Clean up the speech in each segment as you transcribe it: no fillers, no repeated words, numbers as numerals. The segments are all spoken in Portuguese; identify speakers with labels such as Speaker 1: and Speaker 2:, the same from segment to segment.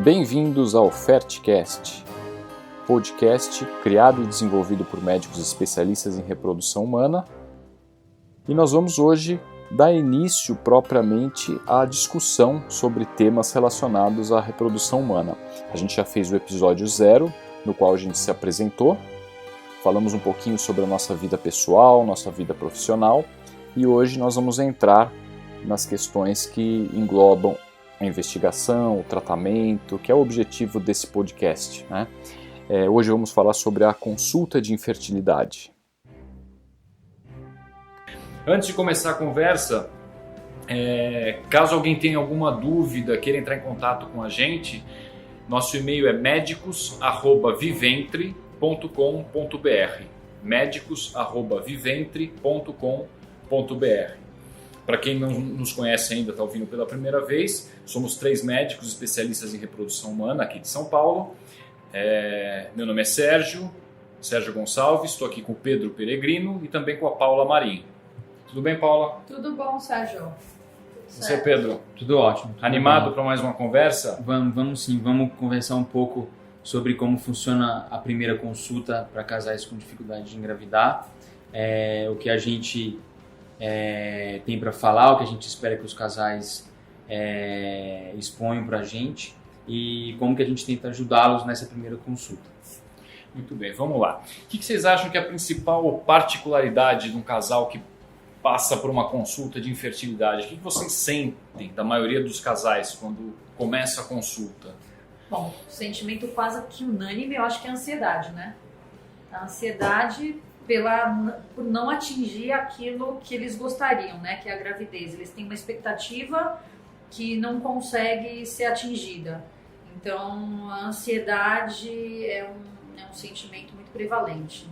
Speaker 1: Bem-vindos ao FertCast, podcast criado e desenvolvido por médicos especialistas em reprodução humana. E nós vamos hoje dar início propriamente à discussão sobre temas relacionados à reprodução humana. A gente já fez o episódio 0, no qual a gente se apresentou, falamos um pouquinho sobre a nossa vida pessoal, nossa vida profissional, e hoje nós vamos entrar nas questões que englobam a investigação, o tratamento, que é o objetivo desse podcast, né? Hoje vamos falar sobre a consulta de infertilidade.
Speaker 2: Antes de começar a conversa, caso alguém tenha alguma dúvida, queira entrar em contato com a gente, nosso e-mail é medicos@viventre.com.br medicos@viventre.com.br. Para quem não nos conhece ainda, está ouvindo pela primeira vez, somos 3 médicos especialistas em reprodução humana aqui de São Paulo. Meu nome é Sérgio Gonçalves, estou aqui com o Pedro Peregrino e também com a Paula Marim. Tudo bem, Paula?
Speaker 3: Tudo bom, Sérgio.
Speaker 2: Você, Pedro?
Speaker 4: Tudo ótimo. Tudo
Speaker 2: Animado para mais uma conversa?
Speaker 4: Vamos sim, vamos conversar um pouco sobre como funciona a primeira consulta para casais com dificuldade de engravidar, o que a gente tem para falar, o que a gente espera que os casais exponham para a gente e como que a gente tenta ajudá-los nessa primeira consulta.
Speaker 2: Muito bem, vamos lá. O que vocês acham que é a principal particularidade de um casal que passa por uma consulta de infertilidade? O que vocês sentem da maioria dos casais quando começa a consulta?
Speaker 3: Bom, o sentimento quase que unânime, eu acho que é a ansiedade, né? A ansiedade por não atingir aquilo que eles gostariam, né? Que é a gravidez. Eles têm uma expectativa que não consegue ser atingida. Então, a ansiedade é um sentimento muito prevalente.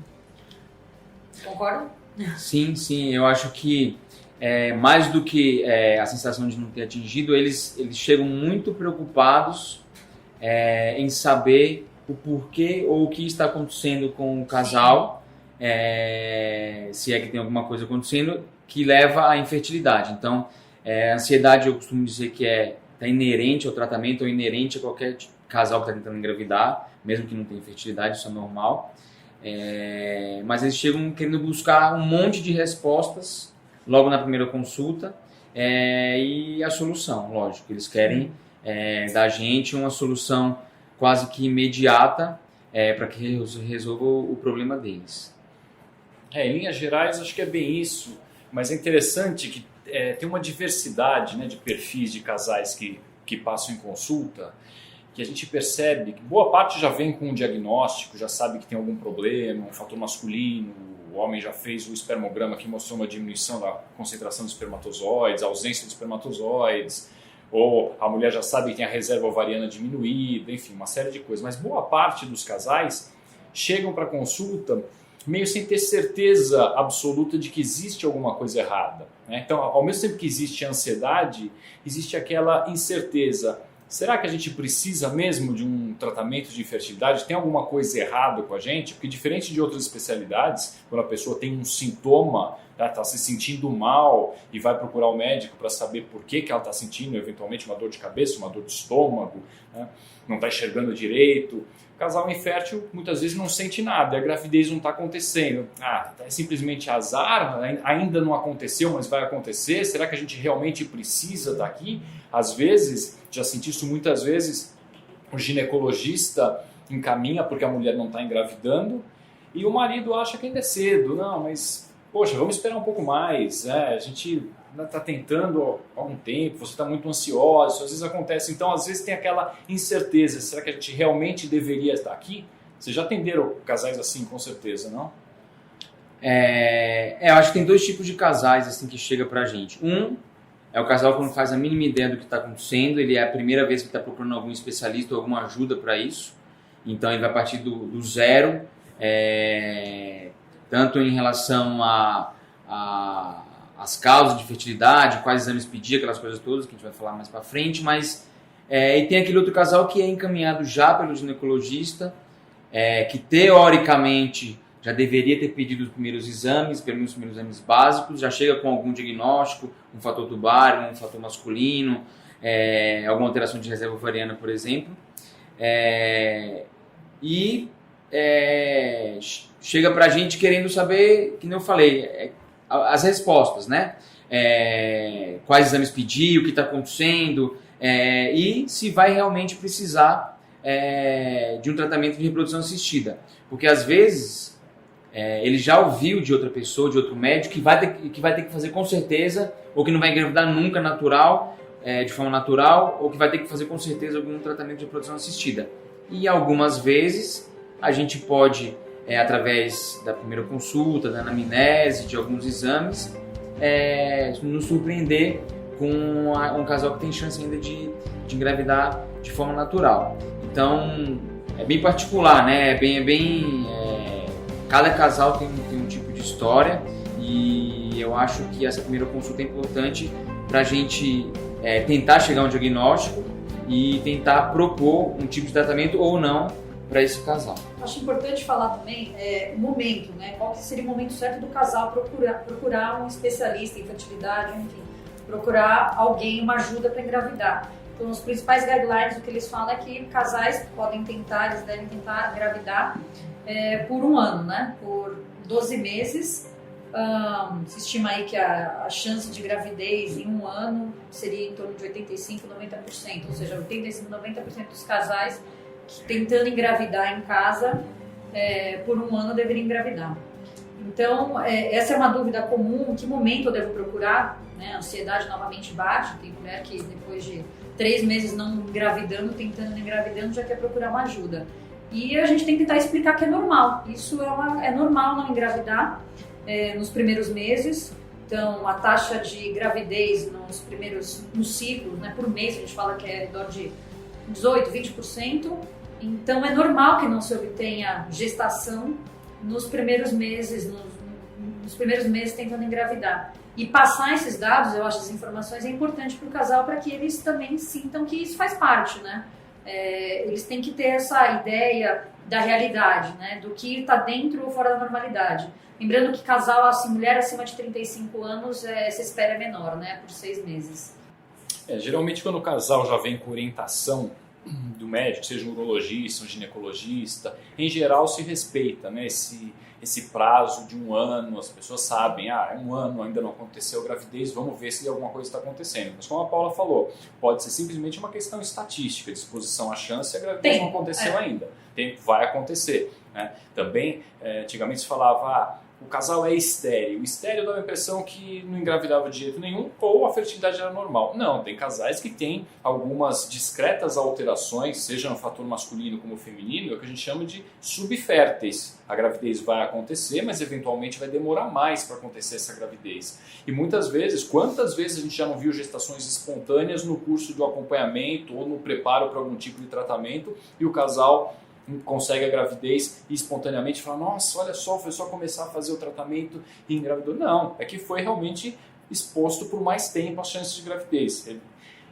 Speaker 3: Concorda?
Speaker 4: Sim, eu acho que mais do que a sensação de não ter atingido, eles chegam muito preocupados em saber o porquê ou o que está acontecendo com o casal, se é que tem alguma coisa acontecendo que leva à infertilidade. Então, a ansiedade eu costumo dizer que está inerente ao tratamento ou inerente a qualquer casal que está tentando engravidar, mesmo que não tenha infertilidade, isso é normal. Mas eles chegam querendo buscar um monte de respostas logo na primeira consulta e a solução, lógico. Eles querem da gente uma solução quase que imediata para que resolva o problema deles.
Speaker 2: Em linhas gerais, acho que é bem isso, mas é interessante que tem uma diversidade, né, de perfis de casais que passam em consulta, que a gente percebe que boa parte já vem com um diagnóstico, já sabe que tem algum problema, um fator masculino, o homem já fez o espermograma que mostrou uma diminuição da concentração de espermatozoides, ausência de espermatozoides, ou a mulher já sabe que tem a reserva ovariana diminuída, enfim, uma série de coisas. Mas boa parte dos casais chegam para a consulta meio sem ter certeza absoluta de que existe alguma coisa errada, né? Então, ao mesmo tempo que existe a ansiedade, existe aquela incerteza. Será que a gente precisa mesmo de um tratamento de infertilidade? Tem alguma coisa errada com a gente? Porque diferente de outras especialidades, quando a pessoa tem um sintoma, está se sentindo mal e vai procurar o médico para saber por que ela está sentindo, eventualmente uma dor de cabeça, uma dor de estômago, né? Não está enxergando direito. O casal infértil muitas vezes não sente nada, a gravidez não está acontecendo. É simplesmente azar, ainda não aconteceu, mas vai acontecer. Será que a gente realmente precisa daqui? Às vezes, já senti isso muitas vezes, o ginecologista encaminha porque a mulher não está engravidando e o marido acha que ainda é cedo. Não, mas, poxa, vamos esperar um pouco mais. A gente está tentando há algum tempo, você está muito ansioso, às vezes acontece. Então, às vezes tem aquela incerteza. Será que a gente realmente deveria estar aqui? Vocês já atenderam casais assim, com certeza, não?
Speaker 4: Eu acho que tem 2 tipos de casais assim que chega pra gente. Um é o casal que não faz a mínima ideia do que está acontecendo, ele é a primeira vez que está procurando algum especialista ou alguma ajuda para isso, então ele vai partir do zero, tanto em relação às causas de fertilidade, quais exames pedir, aquelas coisas todas que a gente vai falar mais para frente, mas e tem aquele outro casal que é encaminhado já pelo ginecologista, que teoricamente já deveria ter pedido os primeiros exames, pelo menos os primeiros exames básicos, já chega com algum diagnóstico, um fator tubário, um fator masculino, alguma alteração de reserva ovariana, por exemplo. Chega pra gente querendo saber, que nem eu falei, as respostas, né? Quais exames pedir, o que está acontecendo, e se vai realmente precisar de um tratamento de reprodução assistida. Porque às vezes ele já ouviu de outra pessoa, de outro médico, que vai ter que fazer com certeza, ou que não vai engravidar nunca de forma natural, ou que vai ter que fazer com certeza algum tratamento de reprodução assistida. E algumas vezes a gente pode, através da primeira consulta, da anamnese, de alguns exames, nos surpreender com um casal que tem chance ainda de engravidar de forma natural. Então, é bem particular, né? Cada casal tem um tipo de história, e eu acho que essa primeira consulta é importante para a gente tentar chegar a um diagnóstico e tentar propor um tipo de tratamento ou não para esse casal.
Speaker 3: Acho importante falar também o momento, né? Qual que seria o momento certo do casal procurar um especialista em fertilidade, enfim, procurar alguém, uma ajuda para engravidar. Então, os principais guidelines, o que eles falam é que casais eles devem tentar engravidar por um ano, né? Por 12 meses. Se estima aí que a chance de gravidez em um ano seria em torno de 85%, 90%, ou seja, 85%, 90% dos casais tentando engravidar em casa por um ano deveriam engravidar. Então, essa é uma dúvida comum: em que momento eu devo procurar? Né? A ansiedade novamente bate, tem mulher que depois de 3 meses não engravidando, tentando engravidando, já quer procurar uma ajuda. E a gente tem que tentar explicar que é normal. Isso é normal não engravidar nos primeiros meses. Então, a taxa de gravidez nos ciclos, né, por mês, a gente fala que é ao redor de 18%, 20%. Então, é normal que não se obtenha gestação nos primeiros meses, tentando engravidar. E passar esses dados, eu acho, essas informações, é importante para o casal, para que eles também sintam que isso faz parte, né? Eles têm que ter essa ideia da realidade, né? Do que está dentro ou fora da normalidade. Lembrando que casal, assim, mulher acima de 35 anos, essa espera é menor, né? Por 6 meses.
Speaker 2: Geralmente, quando o casal já vem com orientação do médico, seja um urologista, um ginecologista, em geral se respeita, né, esse prazo de um ano. As pessoas sabem, é um ano, ainda não aconteceu a gravidez, vamos ver se alguma coisa está acontecendo. Mas como a Paula falou, pode ser simplesmente uma questão estatística, de exposição à chance, e a gravidez não aconteceu ainda. Vai acontecer. Né? Também, antigamente se falava, o casal é estéril. O estéril dá a impressão que não engravidava de jeito nenhum ou a fertilidade era normal. Não, tem casais que têm algumas discretas alterações, seja no fator masculino como feminino, é o que a gente chama de subférteis. A gravidez vai acontecer, mas eventualmente vai demorar mais para acontecer essa gravidez. E muitas vezes, quantas vezes a gente já não viu gestações espontâneas no curso do acompanhamento ou no preparo para algum tipo de tratamento, e o casal consegue a gravidez e espontaneamente fala, nossa, olha só, foi só começar a fazer o tratamento e engravidou. Não, é que foi realmente exposto por mais tempo as chances de gravidez.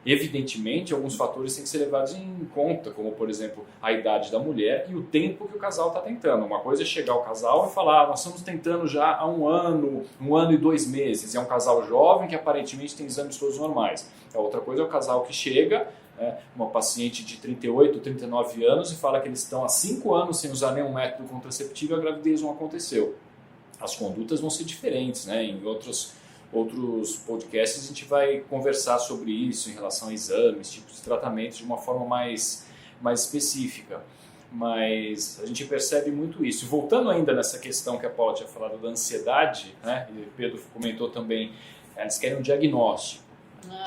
Speaker 2: Evidentemente, alguns fatores têm que ser levados em conta, como, por exemplo, a idade da mulher e o tempo que o casal está tentando. Uma coisa é chegar ao casal e falar, nós estamos tentando já há um ano e 2 meses, e é um casal jovem que aparentemente tem exames todos normais. A outra coisa é o casal que chega, uma paciente de 38, 39 anos, e fala que eles estão há 5 anos sem usar nenhum método contraceptivo e a gravidez não aconteceu. As condutas vão ser diferentes, né? Em outros podcasts a gente vai conversar sobre isso em relação a exames, tipos de tratamentos de uma forma mais específica. Mas a gente percebe muito isso. E voltando ainda nessa questão que a Paula tinha falado da ansiedade, né? E o Pedro comentou também, eles querem um diagnóstico.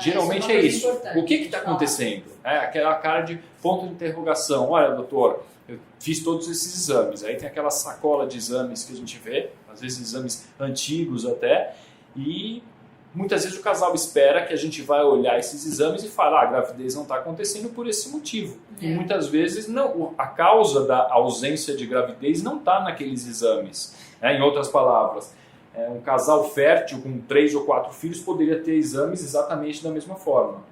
Speaker 2: Geralmente é isso. O que está acontecendo? Aquela cara de ponto de interrogação. Olha, doutor, eu fiz todos esses exames. Aí tem aquela sacola de exames que a gente vê, às vezes exames antigos até, e muitas vezes o casal espera que a gente vai olhar esses exames e falar, a gravidez não está acontecendo por esse motivo. E muitas vezes não, a causa da ausência de gravidez não está naqueles exames. Em outras palavras, um casal fértil com 3 ou 4 filhos poderia ter exames exatamente da mesma forma.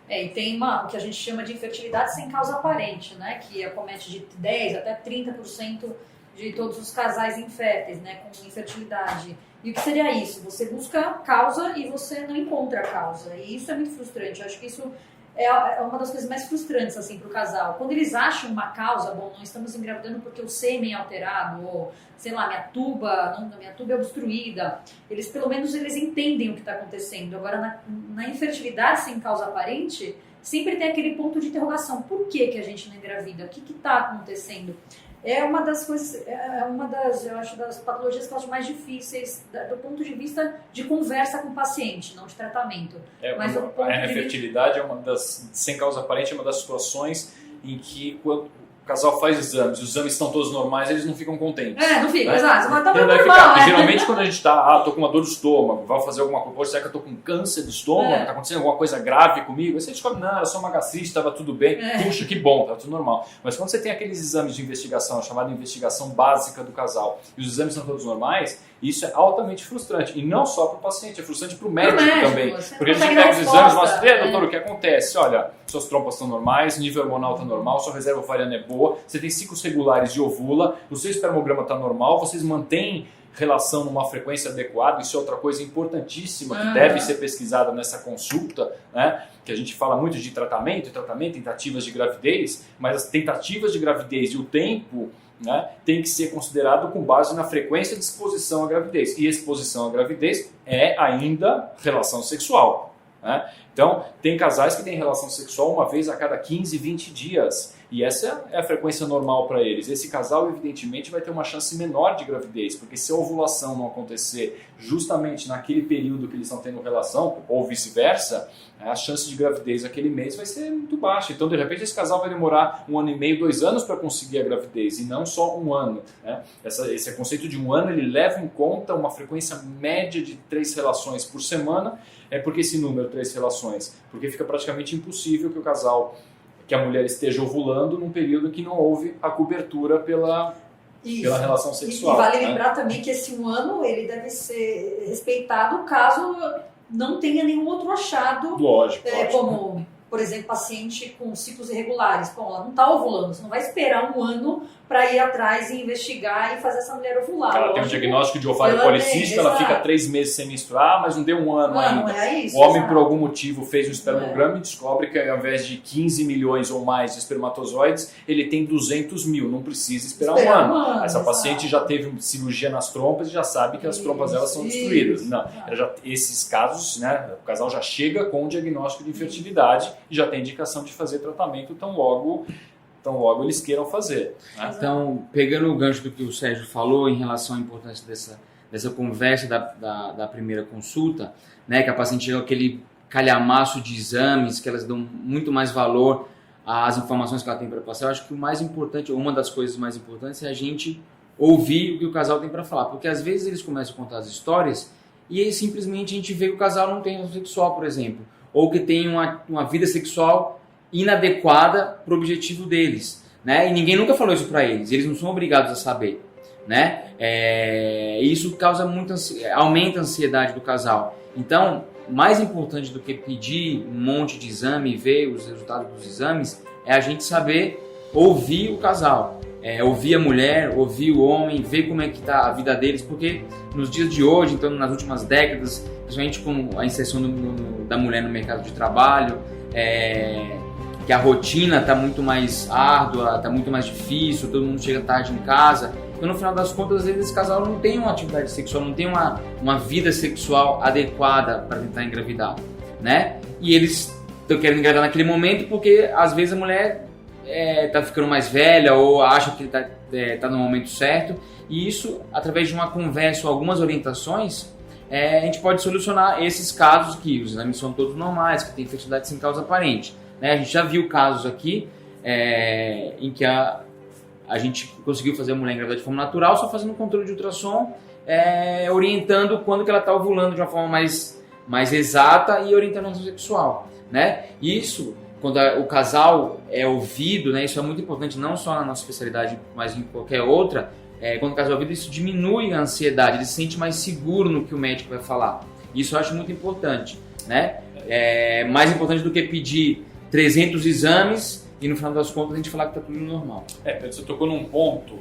Speaker 3: E tem o que a gente chama de infertilidade sem causa aparente, né? Que acomete de 10% até 30% de todos os casais inférteis, né? Com infertilidade. E o que seria isso? Você busca causa e você não encontra a causa. E isso é muito frustrante. Eu acho que isso é uma das coisas mais frustrantes assim para o casal. Quando eles acham uma causa, bom, não estamos engravidando porque o sêmen é alterado, ou sei lá, minha tuba é obstruída, pelo menos eles entendem o que está acontecendo. Agora, na infertilidade sem causa aparente, sempre tem aquele ponto de interrogação. Por que a gente não engravida? O que está acontecendo? É uma das coisas, eu acho, das patologias que eu acho mais difíceis do ponto de vista de conversa com o paciente, não de tratamento.
Speaker 2: Mas a infertilidade sem causa aparente, é uma das situações em que quando o casal faz exames, os exames estão todos normais, eles não ficam contentes.
Speaker 3: Não ficam,
Speaker 2: né?
Speaker 3: exato. Mas tá
Speaker 2: normal,
Speaker 3: normal,
Speaker 2: geralmente quando a gente tô com uma dor do estômago, vai fazer alguma coisa, será que eu tô com câncer do estômago? Tá acontecendo alguma coisa grave comigo? Aí você descobre, não, eu sou uma gastrite, estava tudo bem. Puxa, que bom, tá tudo normal. Mas quando você tem aqueles exames de investigação, chamada investigação básica do casal, e os exames são todos normais, isso é altamente frustrante. E não só para o paciente, é frustrante para o médico também. Porque a gente pega os exames e mostra, doutor, o que acontece? Olha, suas trompas estão normais, nível hormonal está normal, sua reserva ovariana é boa, você tem ciclos regulares de ovula, o seu espermograma está normal, vocês mantêm relação numa frequência adequada, isso é outra coisa importantíssima que deve ser pesquisada nessa consulta, né? Que a gente fala muito de tratamento, tentativas de gravidez, mas as tentativas de gravidez e o tempo, né, tem que ser considerado com base na frequência de exposição à gravidez. E exposição à gravidez é ainda relação sexual. Né? Então, tem casais que têm relação sexual uma vez a cada 15, 20 dias. E essa é a frequência normal para eles. Esse casal, evidentemente, vai ter uma chance menor de gravidez, porque se a ovulação não acontecer justamente naquele período que eles estão tendo relação, ou vice-versa, a chance de gravidez naquele mês vai ser muito baixa. Então, de repente, esse casal vai demorar 1 ano e meio, 2 anos para conseguir a gravidez, e não só 1 ano. Né? Esse conceito de 1 ano, ele leva em conta uma frequência média de 3 relações por semana. Por que esse número, 3 relações? Porque fica praticamente impossível que a mulher esteja ovulando num período que não houve a cobertura pela relação sexual.
Speaker 3: E vale lembrar também que esse 1 ano ele deve ser respeitado caso não tenha nenhum outro achado.
Speaker 2: Lógico.
Speaker 3: Como, por exemplo, paciente com ciclos irregulares. Bom, ela não está ovulando, você não vai esperar 1 ano para ir atrás e investigar e fazer essa mulher ovular.
Speaker 2: Ela tem um diagnóstico de ovário policístico, ela fica 3 meses sem menstruar, mas não deu 1 ano ainda.
Speaker 3: Isso,
Speaker 2: o homem, por algum motivo, fez um espermograma e descobre que ao invés de 15 milhões ou mais de espermatozoides, ele tem 200 mil, não precisa esperar 1 ano. Essa paciente já teve cirurgia nas trompas e já sabe que as trompas delas são destruídas. Não, esses casos, né, o casal já chega com um diagnóstico de infertilidade e já tem indicação de fazer tratamento tão logo eles queiram fazer. Né?
Speaker 4: Então, pegando o gancho do que o Sérgio falou em relação à importância dessa conversa da primeira consulta, né, que a paciente chega com aquele calhamaço de exames, que elas dão muito mais valor às informações que ela tem para passar, eu acho que o mais importante, ou uma das coisas mais importantes, é a gente ouvir o que o casal tem para falar, porque às vezes eles começam a contar as histórias e aí simplesmente a gente vê que o casal não tem relação sexual, por exemplo, ou que tem uma vida sexual inadequada para o objetivo deles, né? E ninguém nunca falou isso para eles não são obrigados a saber, né? Isso aumenta a ansiedade do casal. Então, mais importante do que pedir um monte de exame e ver os resultados dos exames é a gente saber ouvir o casal, ouvir a mulher, ouvir o homem, ver como é que está a vida deles, porque nos dias de hoje, então nas últimas décadas, principalmente com a inserção da mulher no mercado de trabalho, que a rotina está muito mais árdua, está muito mais difícil, todo mundo chega tarde em casa. Então, no final das contas, às vezes esse casal não tem uma atividade sexual, não tem uma vida sexual adequada para tentar engravidar, né? E eles estão querendo engravidar naquele momento porque, às vezes, a mulher está ficando mais velha ou acha que está no momento certo. E isso, através de uma conversa ou algumas orientações, a gente pode solucionar esses casos que os exames são todos normais, que tem fertilidade sem causa aparente. Né? A gente já viu casos aqui em que a gente conseguiu fazer a mulher engravidar de forma natural, só fazendo um controle de ultrassom, orientando quando que ela está ovulando de uma forma mais exata e orientando a relação sexual. Né? Isso, quando o casal é ouvido, né? Isso é muito importante, não só na nossa especialidade, mas em qualquer outra. Quando o casal é ouvido, isso diminui a ansiedade, ele se sente mais seguro no que o médico vai falar. Isso eu acho muito importante. Né? Mais importante do que pedir 300 exames e no final das contas a gente falar que está tudo normal.
Speaker 2: Você tocou num ponto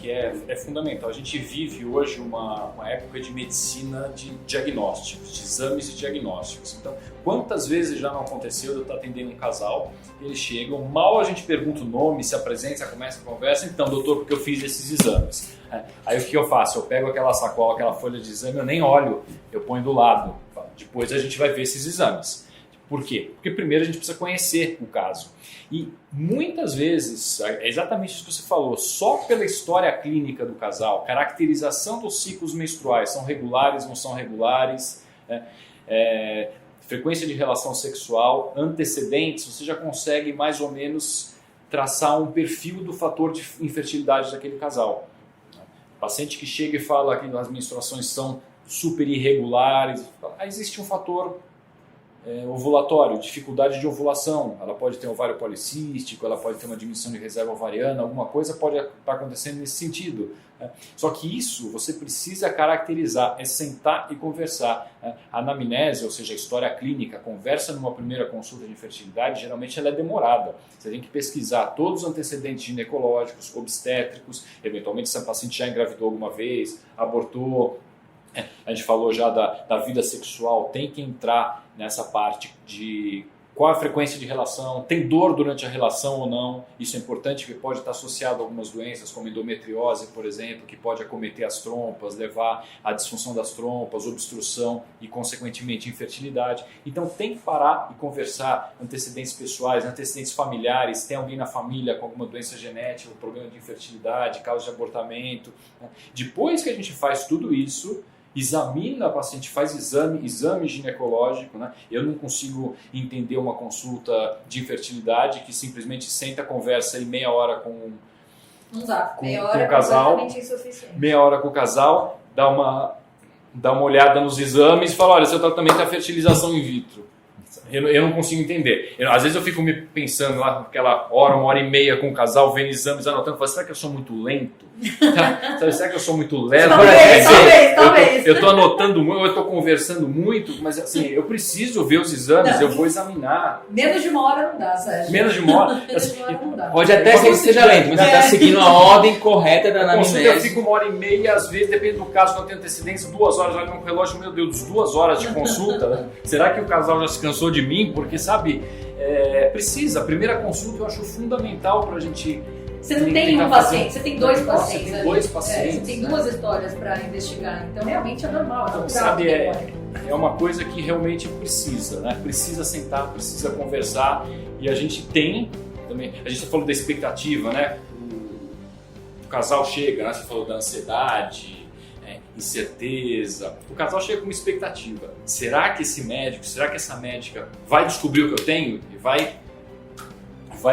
Speaker 2: que é fundamental. A gente vive hoje uma época de medicina de diagnósticos, de exames e diagnósticos. Então, quantas vezes já não aconteceu de eu estar atendendo um casal, eles chegam, mal a gente pergunta o nome, se apresenta, começa a conversa, então, doutor, porque eu fiz esses exames. Aí o que eu faço? Eu pego aquela sacola, aquela folha de exame, eu nem olho, eu ponho do lado. Depois a gente vai ver esses exames. Por quê? Porque primeiro a gente precisa conhecer o caso. E muitas vezes, é exatamente isso que você falou, só pela história clínica do casal, caracterização dos ciclos menstruais, são regulares, não são regulares, frequência de relação sexual, antecedentes, você já consegue mais ou menos traçar um perfil do fator de infertilidade daquele casal. O paciente que chega e fala que as menstruações são super irregulares, existe um fator ovulatório, dificuldade de ovulação, ela pode ter um ovário policístico, ela pode ter uma diminuição de reserva ovariana, alguma coisa pode estar acontecendo nesse sentido. Só que isso você precisa caracterizar, é sentar e conversar. A anamnese, ou seja, a história clínica, conversa numa primeira consulta de infertilidade, geralmente ela é demorada. Você tem que pesquisar todos os antecedentes ginecológicos, obstétricos, eventualmente se a paciente já engravidou alguma vez, abortou. A gente falou já da vida sexual, tem que entrar nessa parte de qual a frequência de relação, tem dor durante a relação ou não, isso é importante, porque pode estar associado a algumas doenças, como endometriose, por exemplo, que pode acometer as trompas, levar à disfunção das trompas, obstrução e, consequentemente, infertilidade. Então tem que parar e conversar antecedentes pessoais, antecedentes familiares, tem alguém na família com alguma doença genética, um problema de infertilidade, causa de abortamento. Depois que a gente faz tudo isso, examina a paciente, faz exame ginecológico, né? Eu não consigo entender uma consulta de infertilidade que simplesmente senta, conversa aí meia hora com o casal, meia hora com o casal, dá uma olhada nos exames e fala, olha, seu tratamento é fertilização in vitro. Eu não consigo entender. Às vezes eu fico me pensando lá naquela hora, 1h30 com o casal, vendo exames, anotando, falo, será que eu sou muito lento? Será que eu sou muito lento?
Speaker 3: Talvez.
Speaker 2: Eu estou anotando muito, eu estou conversando muito, mas assim, eu preciso ver os exames, eu vou examinar.
Speaker 3: Menos de uma hora não dá, Sérgio.
Speaker 2: Menos de uma hora?
Speaker 3: Não dá.
Speaker 4: Pode até ser que seja lento, mas você está seguindo a ordem correta da anamnese.
Speaker 2: Eu fico 1h30, às vezes, depende do caso, quando eu tenho antecedência, 2 horas, olha no relógio, meu Deus, 2 horas de consulta, né? Será que o casal já se cansou de mim? Porque, sabe, precisa. A primeira consulta eu acho fundamental para a gente...
Speaker 3: Você não tem um paciente, você tem 2 pacientes.
Speaker 2: Você tem 2 pacientes.
Speaker 3: Você tem 2 histórias para investigar. Então, realmente é normal.
Speaker 2: Então, sabe, é uma coisa que realmente precisa, né? Precisa sentar, precisa conversar. E a gente tem também... A gente falou da expectativa, né? O casal chega, né? Você falou da ansiedade, incerteza. O casal chega com uma expectativa. Será que esse médico, será que essa médica vai descobrir o que eu tenho e vai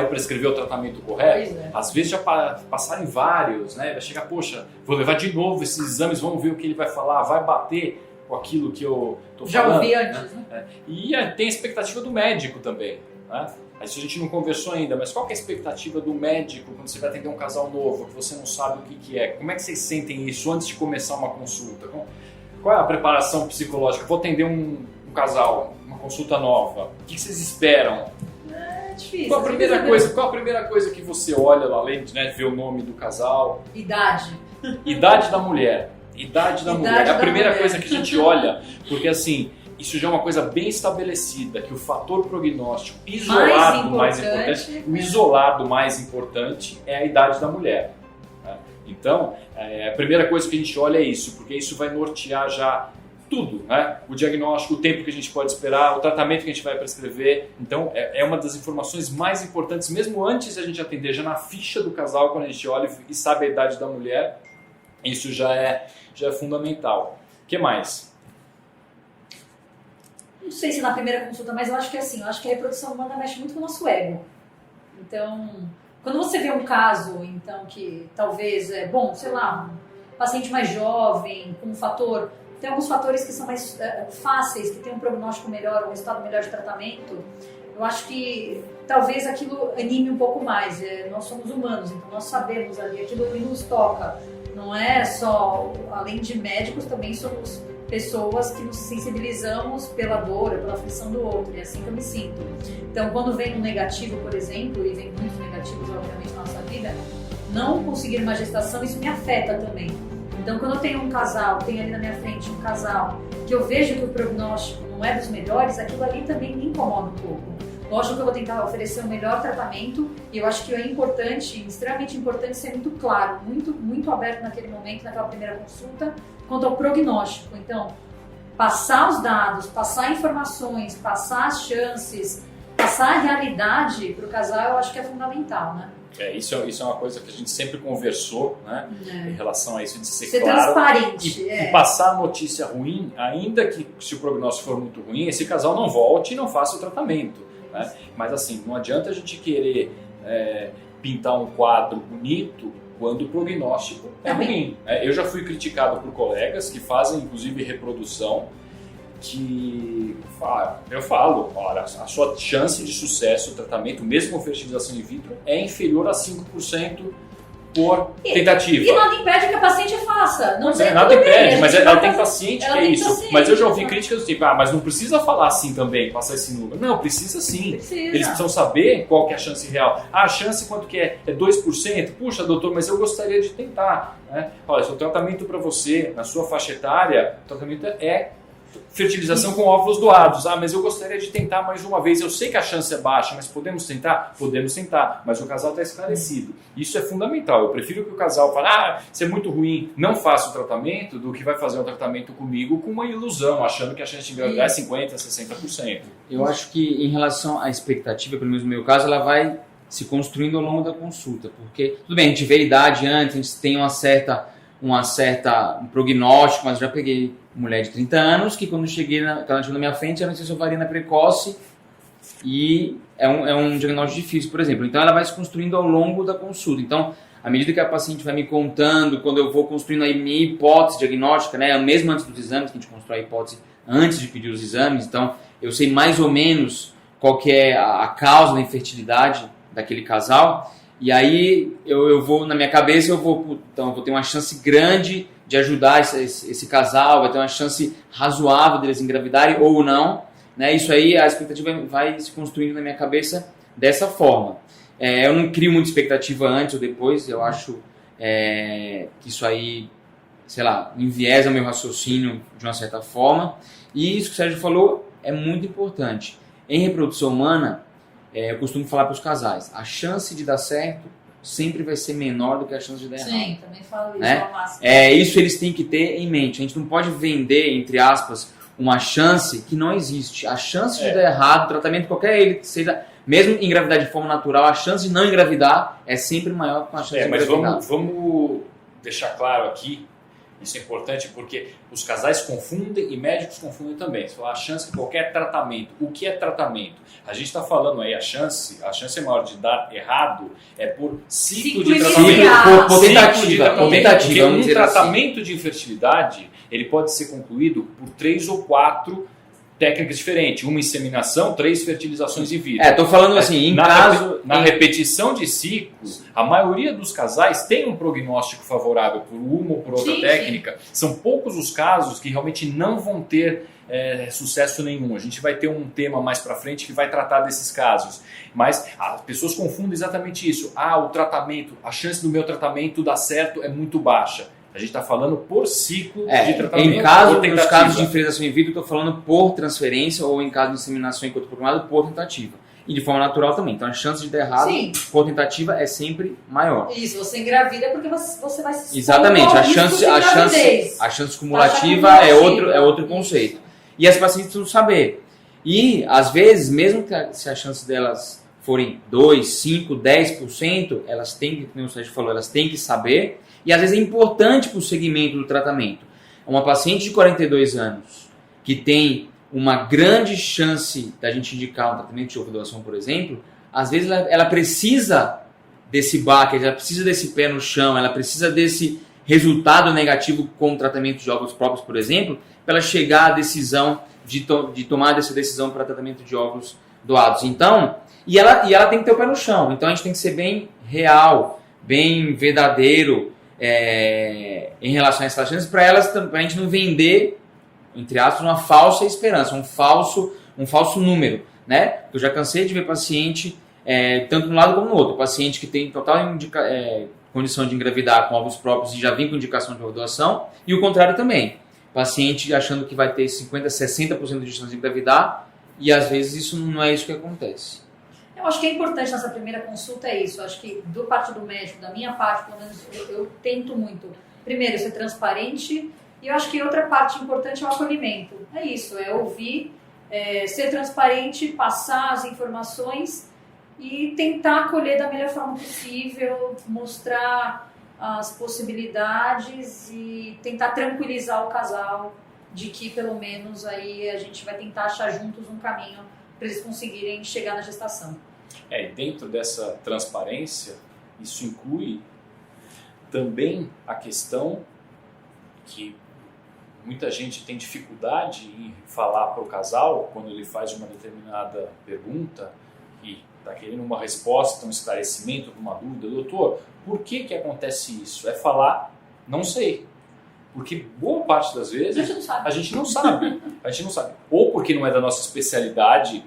Speaker 2: prescrever o tratamento correto? Às vezes já passaram vários, né? Vai chegar, poxa, vou levar de novo esses exames, vamos ver o que ele vai falar, vai bater com aquilo que eu estou falando.
Speaker 3: Já ouvi antes, né?
Speaker 2: E tem a expectativa do médico também, né? Isso a gente não conversou ainda, mas qual que é a expectativa do médico quando você vai atender um casal novo, que você não sabe o que é? Como é que vocês sentem isso antes de começar uma consulta? Qual é a preparação psicológica? Vou atender um casal, uma consulta nova. O que vocês esperam?
Speaker 3: Difícil.
Speaker 2: Qual a primeira coisa que você olha, além de ver o nome do casal?
Speaker 3: Idade.
Speaker 2: Idade da mulher. É a primeira coisa que a gente olha, porque assim, isso já é uma coisa bem estabelecida, que o fator prognóstico isolado mais importante, o isolado mais importante é a idade da mulher. Né? Então, a primeira coisa que a gente olha é isso, porque isso vai nortear já tudo, né? O diagnóstico, o tempo que a gente pode esperar, o tratamento que a gente vai prescrever. Então, é uma das informações mais importantes, mesmo antes de a gente atender, já na ficha do casal, quando a gente olha e sabe a idade da mulher, isso já é fundamental. O que mais?
Speaker 3: Não sei se na primeira consulta, mas eu acho que eu acho que a reprodução humana mexe muito com o nosso ego. Então, quando você vê um caso, então, que talvez um paciente mais jovem, com um fator... Tem alguns fatores que são mais fáceis, que tem um prognóstico melhor, um resultado melhor de tratamento. Eu acho que talvez aquilo anime um pouco mais. Nós somos humanos, então nós sabemos ali, aquilo ali nos toca. Não é só, além de médicos, também somos pessoas que nos sensibilizamos pela dor, pela aflição do outro. E é assim que eu me sinto. Então, quando vem um negativo, por exemplo, e vem muitos negativos, obviamente, na nossa vida, não conseguir uma gestação, isso me afeta também. Então, quando eu tenho um casal, tenho ali na minha frente um casal, que eu vejo que o prognóstico não é dos melhores, aquilo ali também me incomoda um pouco. Lógico que eu vou tentar oferecer o melhor tratamento, e eu acho que é importante, extremamente importante, ser muito claro, muito aberto naquele momento, naquela primeira consulta, quanto ao prognóstico. Então, passar os dados, passar informações, passar as chances, passar a realidade para o casal, eu acho que é fundamental, né?
Speaker 2: Isso é uma coisa que a gente sempre conversou, né? Em relação a isso, de ser
Speaker 3: claro, transparente.
Speaker 2: E passar a notícia ruim, ainda que se o prognóstico for muito ruim, esse casal não volte e não faça o tratamento. Né? Mas assim, não adianta a gente querer pintar um quadro bonito quando o prognóstico é ruim. Eu já fui criticado por colegas que fazem, inclusive, reprodução, que eu falo, olha, a sua chance de sucesso no tratamento, mesmo com fertilização in vitro, é inferior a 5% por tentativa.
Speaker 3: E nada impede que a paciente faça. Não tem
Speaker 2: nada impede, mas ela tem paciente que é isso.
Speaker 3: Paciente,
Speaker 2: mas eu já ouvi críticas do tipo, mas não precisa falar assim também, passar esse número. Não, precisa sim. Eles precisam saber qual que é a chance real. A chance quanto que é? É 2%? Puxa, doutor, mas eu gostaria de tentar. Né? Olha, o tratamento para você, na sua faixa etária, o tratamento é fertilização com óvulos doados. Mas eu gostaria de tentar mais uma vez. Eu sei que a chance é baixa, mas podemos tentar? Podemos tentar, mas o casal está esclarecido. Isso é fundamental. Eu prefiro que o casal fale, isso é muito ruim, não faça o tratamento, do que vai fazer um tratamento comigo com uma ilusão, achando que a chance de engravidar é 50%, 60%.
Speaker 4: Eu acho que em relação à expectativa, pelo menos no meu caso, ela vai se construindo ao longo da consulta, porque, tudo bem, a gente vê a idade antes, a gente tem um prognóstico, mas já peguei mulher de 30 anos que quando ela chegou na minha frente era insuficiência ovariana precoce e é um diagnóstico difícil, por exemplo. Então ela vai se construindo ao longo da consulta. Então, à medida que a paciente vai me contando, quando eu vou construindo a minha hipótese diagnóstica, né, mesmo antes dos exames, que a gente constrói a hipótese antes de pedir os exames, então eu sei mais ou menos qual que é a causa da infertilidade daquele casal, e aí eu vou, na minha cabeça, eu vou ter uma chance grande de ajudar esse casal, vai ter uma chance razoável deles engravidarem ou não, né? Isso aí, a expectativa vai se construindo na minha cabeça dessa forma. Eu não crio muita expectativa antes ou depois, eu acho que isso aí, sei lá, enviesa meu raciocínio de uma certa forma, e isso que o Sérgio falou é muito importante. Em reprodução humana, eu costumo falar para os casais, a chance de dar certo sempre vai ser menor do que a chance de dar errado.
Speaker 3: Sim, também falo isso,
Speaker 4: né?
Speaker 3: ao máximo.
Speaker 4: Isso eles têm que ter em mente. A gente não pode vender, entre aspas, uma chance que não existe. A chance de dar errado, tratamento qualquer ele que seja, mesmo engravidar de forma natural, a chance de não engravidar é sempre maior que a chance de engravidar.
Speaker 2: Mas vamos deixar claro aqui, isso é importante porque os casais confundem e médicos confundem também. Você fala a chance de qualquer tratamento. O que é tratamento? A gente está falando aí a chance é maior de dar errado por ciclo de tratamento.
Speaker 4: Por tentativa.
Speaker 2: Porque um tratamento de infertilidade ele pode ser concluído por 3 ou 4 técnicas diferentes. Uma inseminação, 3 fertilizações in vitro.
Speaker 4: Estou falando assim,
Speaker 2: na repetição de ciclos, a maioria dos casais tem um prognóstico favorável por uma ou por outra técnica. Sim. São poucos os casos que realmente não vão ter sucesso nenhum. A gente vai ter um tema mais para frente que vai tratar desses casos. Mas as pessoas confundem exatamente isso. O tratamento, a chance do meu tratamento dar certo é muito baixa. A gente está falando por ciclo de tratamento.
Speaker 4: Nos casos de fertilização in vitro, estou falando por transferência ou em caso de inseminação enquanto programado, por tentativa. E de forma natural também. Então a chance de dar errado por tentativa é sempre maior.
Speaker 3: Isso, você engravida porque você vai se
Speaker 4: exatamente. A chance cumulativa é outro conceito. E as pacientes precisam saber. E às vezes, mesmo que se a chance delas forem 2, 5, 10%, elas têm que, como o Sérgio falou, elas têm que saber. E às vezes é importante para o segmento do tratamento. Uma paciente de 42 anos que tem uma grande chance da gente indicar um tratamento de ovulação, por exemplo, às vezes ela precisa desse baque, ela precisa desse pé no chão, ela precisa desse resultado negativo com o tratamento de óvulos próprios, por exemplo, para ela chegar à decisão de tomar essa decisão para tratamento de óvulos doados. Então, e ela tem que ter o pé no chão. Então a gente tem que ser bem real, bem verdadeiro, em relação a essas chances, para a gente não vender, entre aspas, uma falsa esperança, um falso número, né? Eu já cansei de ver paciente, tanto de um lado como no outro, paciente que tem total condição de engravidar com óvulos próprios e já vem com indicação de doação, e o contrário também. Paciente achando que vai ter 50%, 60% de chance de engravidar, e às vezes isso não é isso que acontece.
Speaker 3: Eu acho que é importante nessa primeira consulta isso. Eu acho que do parte do médico, da minha parte, pelo menos eu tento muito, primeiro, ser transparente, e eu acho que outra parte importante é o acolhimento. É isso, é ouvir, ser transparente, passar as informações e tentar acolher da melhor forma possível, mostrar as possibilidades e tentar tranquilizar o casal de que pelo menos aí a gente vai tentar achar juntos um caminho para eles conseguirem chegar na gestação.
Speaker 2: E dentro dessa transparência, isso inclui também a questão que muita gente tem dificuldade em falar para o casal quando ele faz uma determinada pergunta e está querendo uma resposta, um esclarecimento, uma dúvida. Doutor, por que acontece isso? É falar, não sei. Porque boa parte das vezes a gente não sabe. Ou porque não é da nossa especialidade.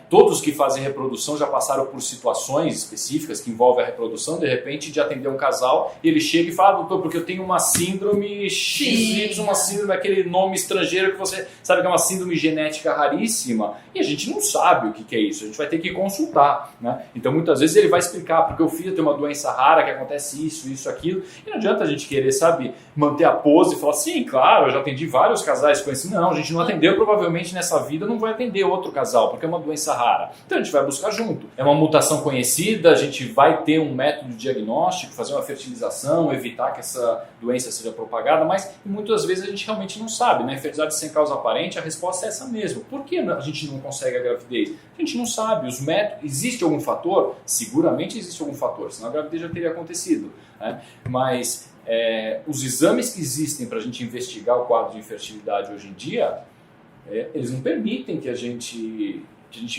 Speaker 2: Todos que fazem reprodução já passaram por situações específicas que envolvem a reprodução. De repente, de atender um casal, e ele chega e fala: doutor, porque eu tenho uma síndrome XY, uma síndrome, aquele nome estrangeiro que você sabe que é uma síndrome genética raríssima. E a gente não sabe o que é isso. A gente vai ter que consultar. Né? Então, muitas vezes ele vai explicar: porque o filho tem uma doença rara que acontece isso, aquilo. E não adianta a gente querer, sabe, manter a pose e falar: sim, claro, eu já atendi vários casais com esse. Não, a gente não atendeu, provavelmente nessa vida não vai atender outro casal, porque é uma doença rara. Então a gente vai buscar junto. É uma mutação conhecida, a gente vai ter um método diagnóstico, fazer uma fertilização, evitar que essa doença seja propagada, mas muitas vezes a gente realmente não sabe, né? Fertilidade sem causa aparente, a resposta é essa mesmo. Por que a gente não consegue a gravidez? A gente não sabe. Os métodos, existe algum fator? Seguramente existe algum fator, senão a gravidez já teria acontecido. Né? Mas os exames que existem para a gente investigar o quadro de infertilidade hoje em dia, eles não permitem que a gente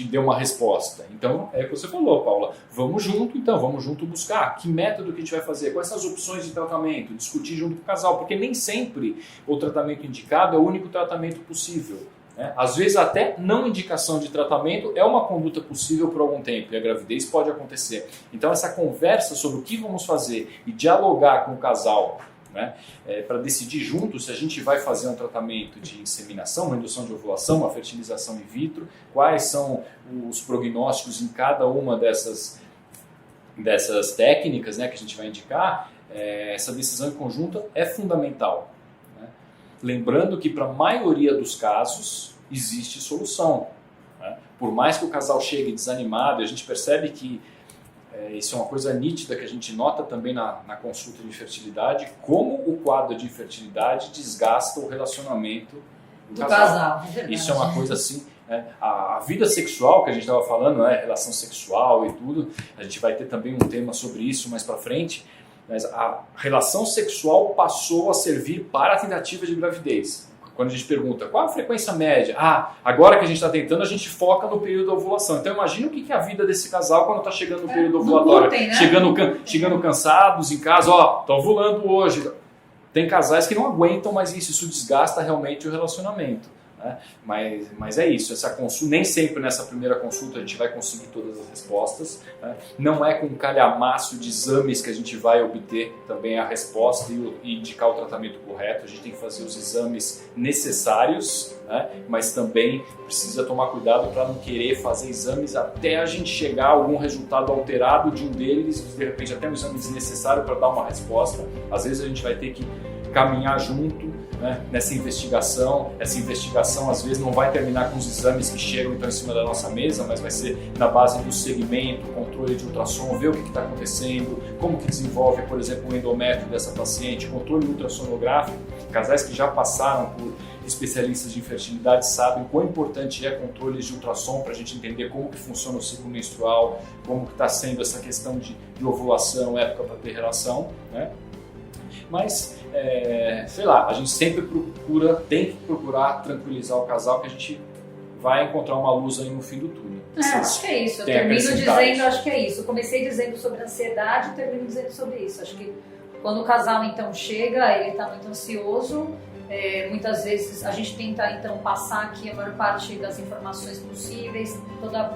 Speaker 2: dê uma resposta. Então, é o que você falou, Paula. Vamos junto buscar. Que método que a gente vai fazer? Quais são as opções de tratamento? Discutir junto com o casal, porque nem sempre o tratamento indicado é o único tratamento possível. Né? Às vezes, até não indicação de tratamento é uma conduta possível por algum tempo, e a gravidez pode acontecer. Então, essa conversa sobre o que vamos fazer e dialogar com o casal, né, para decidir juntos se a gente vai fazer um tratamento de inseminação, uma indução de ovulação, uma fertilização in vitro, quais são os prognósticos em cada uma dessas técnicas, né, que a gente vai indicar, essa decisão em conjunto é fundamental. Né? Lembrando que para a maioria dos casos existe solução. Né? Por mais que o casal chegue desanimado, a gente percebe que isso é uma coisa nítida que a gente nota também na consulta de infertilidade, como o quadro de infertilidade desgasta o relacionamento do casal. Isso é uma coisa assim, a vida sexual que a gente estava falando, relação sexual e tudo, a gente vai ter também um tema sobre isso mais para frente, mas a relação sexual passou a servir para a tentativa de gravidez. Quando a gente pergunta qual a frequência média, agora que a gente está tentando, a gente foca no período da ovulação. Então imagina o que é a vida desse casal quando está chegando no período ovulatório. Glúten, né? Chegando cansados em casa, estou ovulando hoje. Tem casais que não aguentam mais isso desgasta realmente o relacionamento. Né? Mas é isso, essa consulta, nem sempre nessa primeira consulta a gente vai conseguir todas as respostas. Né? Não é com um calhamaço de exames que a gente vai obter também a resposta e indicar o tratamento correto. A gente tem que fazer os exames necessários, né? Mas também precisa tomar cuidado para não querer fazer exames até a gente chegar a algum resultado alterado de um deles, de repente até um exame desnecessário para dar uma resposta. Às vezes a gente vai ter que caminhar junto, né, nessa investigação. Essa investigação às vezes não vai terminar com os exames que chegam então em cima da nossa mesa, mas vai ser na base do segmento, controle de ultrassom, ver o que está acontecendo, como que desenvolve, por exemplo, o endométrio dessa paciente, controle ultrassonográfico. Casais que já passaram por especialistas de infertilidade sabem o quão importante é controles de ultrassom para a gente entender como que funciona o ciclo menstrual, como que está sendo essa questão de ovulação, época para ter relação, né? Mas, sei lá, a gente sempre tem que procurar tranquilizar o casal, que a gente vai encontrar uma luz aí no fim do túnel.
Speaker 3: Acho que é isso. Eu termino dizendo, acho que é isso. Eu comecei dizendo sobre ansiedade e termino dizendo sobre isso. Acho que quando o casal então chega, ele está muito ansioso, muitas vezes a gente tenta então passar aqui a maior parte das informações possíveis, toda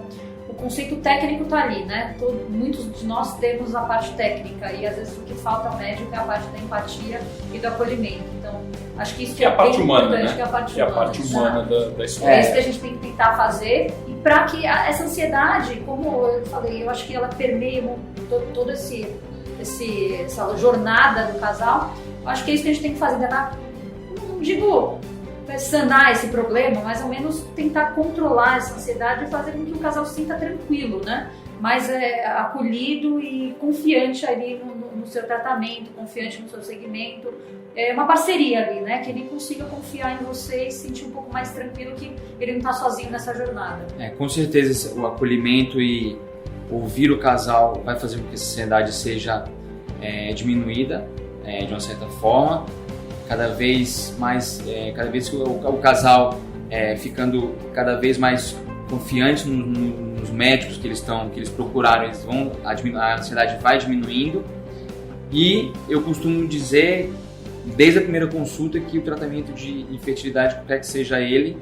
Speaker 3: o conceito técnico está ali, né? Muitos de nós temos a parte técnica e às vezes o que falta ao médico é a parte da empatia e do acolhimento. Então, acho que isso
Speaker 2: que é a parte humana,
Speaker 3: importante,
Speaker 2: né?
Speaker 3: que é a parte
Speaker 2: Que é a
Speaker 3: humana,
Speaker 2: parte humana da escola.
Speaker 3: É isso que a gente tem que tentar fazer e para que essa ansiedade, como eu falei, eu acho que ela permeia toda essa jornada do casal. Eu acho que é isso que a gente tem que fazer, não digo sanar esse problema, mas ao menos tentar controlar essa ansiedade e fazer com que o casal se sinta tranquilo, né? Mais acolhido e confiante ali no seu tratamento, confiante no seu segmento. É uma parceria ali, né? Que ele consiga confiar em você e se sentir um pouco mais tranquilo que ele não está sozinho nessa jornada.
Speaker 4: Com certeza o acolhimento e ouvir o casal vai fazer com que essa ansiedade seja diminuída de uma certa forma. Cada vez que o casal ficando cada vez mais confiante nos médicos que eles procuraram, a ansiedade vai diminuindo. E eu costumo dizer, desde a primeira consulta, que o tratamento de infertilidade, qualquer que seja ele,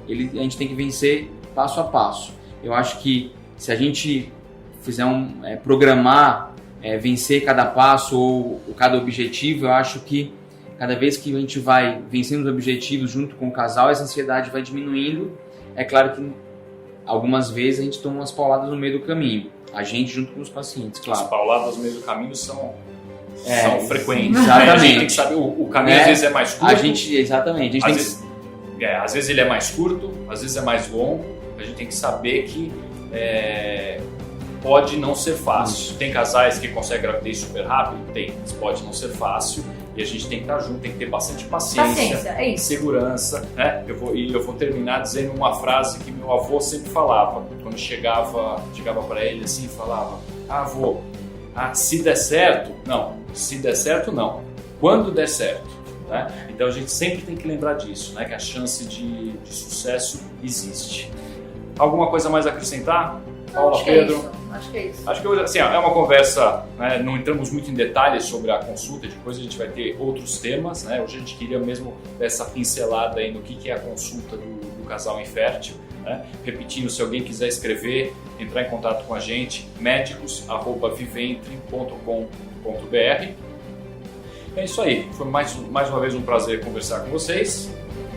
Speaker 4: a gente tem que vencer passo a passo. Eu acho que se a gente fizer programar, vencer cada passo ou cada objetivo, eu acho que cada vez que a gente vai vencendo os objetivos junto com o casal, essa ansiedade vai diminuindo. É claro que algumas vezes a gente toma umas pauladas no meio do caminho, a gente junto com os pacientes, claro.
Speaker 2: As pauladas no meio do caminho são frequentes.
Speaker 4: Exatamente.
Speaker 2: A gente tem que saber, o caminho às vezes é mais curto.
Speaker 4: Exatamente.
Speaker 2: Às vezes ele é mais curto, às vezes é mais longo. A gente tem que saber que pode não ser fácil. Tem casais que conseguem gravidez super rápido? Tem, mas pode não ser fácil. E a gente tem que estar junto, tem que ter bastante paciência segurança. Né? Eu vou terminar dizendo uma frase que meu avô sempre falava. Quando chegava para ele assim, falava: avô, se der certo, não. Se der certo, não. Quando der certo. Né? Então a gente sempre tem que lembrar disso, né? Que a chance de sucesso existe. Alguma coisa mais a acrescentar? Paula, Pedro?
Speaker 3: Acho que é isso.
Speaker 2: Acho que hoje assim, é uma conversa, né, não entramos muito em detalhes sobre a consulta, depois a gente vai ter outros temas. Né? Hoje a gente queria mesmo dar essa pincelada aí no que é a consulta do casal infértil. Né? Repetindo, se alguém quiser escrever, entrar em contato com a gente, médicos@viventre.com.br. É isso aí, foi mais uma vez um prazer conversar com vocês.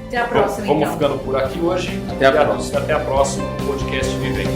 Speaker 3: Até a próxima,
Speaker 2: Vamos ficando por aqui hoje.
Speaker 4: Até a próxima.
Speaker 2: Até a próxima, podcast Vivem.